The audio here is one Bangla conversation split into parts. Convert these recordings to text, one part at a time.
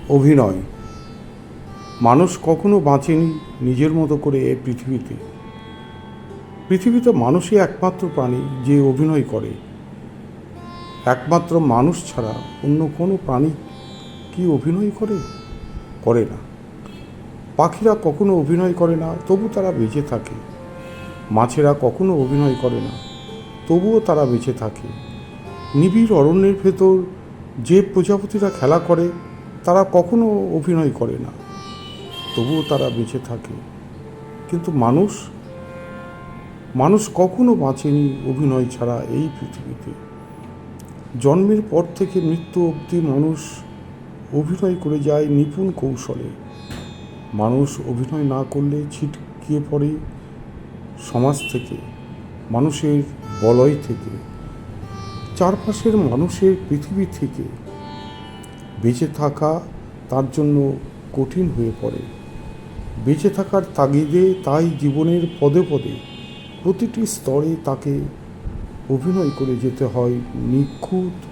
অভিনয়। মানুষ কখনো বাঁচেনি নিজের মতো করে এই পৃথিবীতে। পৃথিবীতে মানুষই একমাত্র প্রাণী যে অভিনয় করে। একমাত্র মানুষ ছাড়া অন্য কোনো প্রাণী কি অভিনয় করে? করে না। পাখিরা কখনো অভিনয় করে না, তবু তারা বেঁচে থাকে। মাছেরা কখনো অভিনয় করে না, তবুও তারা বেঁচে থাকে। নিবিড় অরণ্যের ভেতর যে প্রজাপতিরা খেলা করে তারা কখনো অভিনয় করে না, তবুও তারা বেঁচে থাকে। কিন্তু মানুষ কখনো বাঁচেনি অভিনয় ছাড়া এই পৃথিবীতে। জন্মের পর থেকে মৃত্যু অবধি মানুষ অভিনয় করে যায় নিপুণ কৌশলে। মানুষ অভিনয় না করলে ছিটকিয়ে পড়ে সমাজ থেকে, মানুষের বলয় থেকে, চারপাশের মানুষের পৃথিবী থেকে। বেঁচে থাকা তার জন্য কঠিন হয়ে পড়ে। বেঁচে থাকার তাগিদে তাই জীবনের পদে পদে প্রতিটি স্তরে তাকে অভিনয় করে যেতে হয়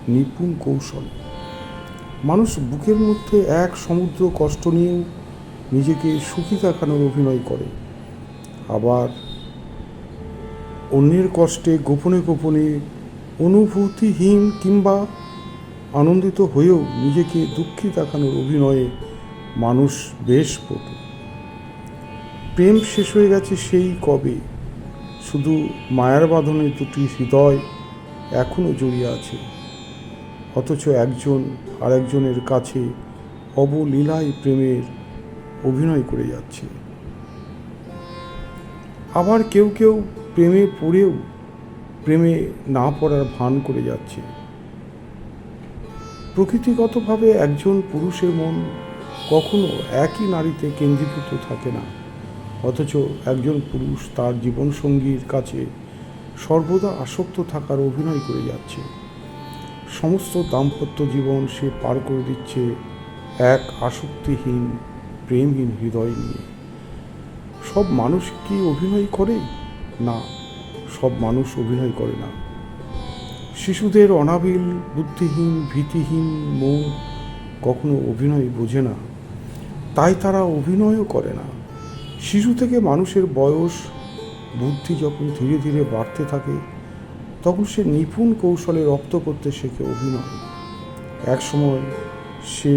নিপুণ কৌশল। মানুষ বুকের মধ্যে এক সমুদ্র কষ্ট নিয়েও নিজেকে সুখী দেখানোর অভিনয় করে। আবার অন্যের কষ্টে গোপনে গোপনে অনুভূতিহীন কিংবা আনন্দিত হয়েও নিজেকে দুঃখী দেখানোর অভিনয়ে মানুষ বেশ পটু। প্রেম শেষ হয়ে গেছে সেই কবে, শুধু মায়ার বাঁধনে দুটি হৃদয় এখনও জড়িয়ে আছে, অথচ একজন আরেকজনের কাছে অবলীলায় প্রেমের অভিনয় করে যাচ্ছে। আবার কেউ কেউ প্রেমে পড়েও প্রেমে না পড়ার ভান করে যাচ্ছে। প্রকৃতিগতভাবে একজন পুরুষের মন কখনো একই নারীতে কেন্দ্রীভূত থাকে না, অথচ একজন পুরুষ তার জীবনসঙ্গীর কাছে সর্বদা আসক্ত থাকার অভিনয় করে যাচ্ছে। সমস্ত দাম্পত্য জীবন সে পার করে দিচ্ছে এক আসক্তিহীন প্রেমহীন হৃদয় নিয়ে। সব মানুষ কি অভিনয় করে? না, সব মানুষ অভিনয় করে না। শিশুদের অনাবিল বুদ্ধিহীন ভীতিহীন মন কখনো অভিনয় বোঝে না, তাই তারা অভিনয়ও করে না। শিশু থেকে মানুষের বয়স বুদ্ধি যখন ধীরে ধীরে বাড়তে থাকে, তখন সে নিপুণ কৌশলে রপ্ত করতে শেখে অভিনয়। একসময় সে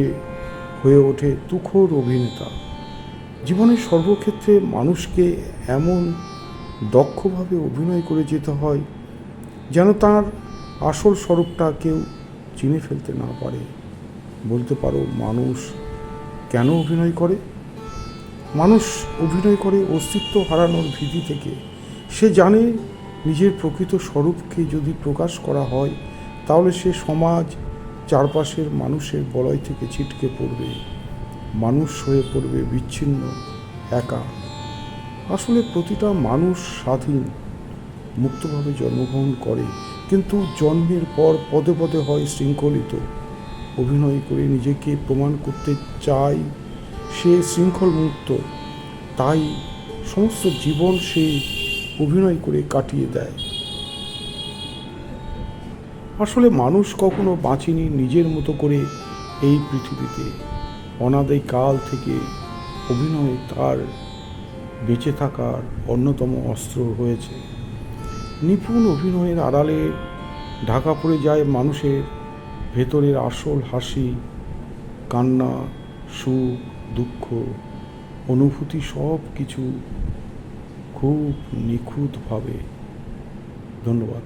হয়ে ওঠে তুখোড় অভিনেতা। জীবনের সর্বক্ষেত্রে মানুষকে এমন দক্ষভাবে অভিনয় করে যেতে হয় যেন তার আসল স্বরূপটা কেউ চিনে ফেলতে না পারে। বলতে পারো, মানুষ কেন অভিনয় করে? মানুষ অভিনয় করে অস্তিত্ব হারানোর ভীতি থেকে। সে জানে নিজের প্রকৃত স্বরূপকে যদি প্রকাশ করা হয় তাহলে সে সমাজ, চারপাশের মানুষের বলয় থেকে ছিটকে পড়বে, মানুষ হয়ে পড়বে বিচ্ছিন্ন, একা। আসলে প্রতিটা মানুষ স্বাধীন, মুক্তভাবে জন্মগ্রহণ করে, কিন্তু জন্মের পর পদে পদে হয় শৃঙ্খলিত। অভিনয় করে নিজেকে প্রমাণ করতে চায় সে শৃঙ্খল মুক্ত, তাই সমস্ত জীবন সে অভিনয় করে কাটিয়ে দেয়। আসলে মানুষ কখনো বাঁচেনি নিজের মতো করে এই পৃথিবীতে। অনাদি কাল থেকে অভিনয় তার বেঁচে থাকার অন্যতম অস্ত্র হয়েছে। নিপুণ অভিনয়ের আড়ালে ঢাকা পড়ে যায় মানুষের ভেতরের আসল হাসি, কান্না, সুখ, দুঃখ, অনুভূতি, সব কিছু খুব নিখুঁতভাবে। ধন্যবাদ।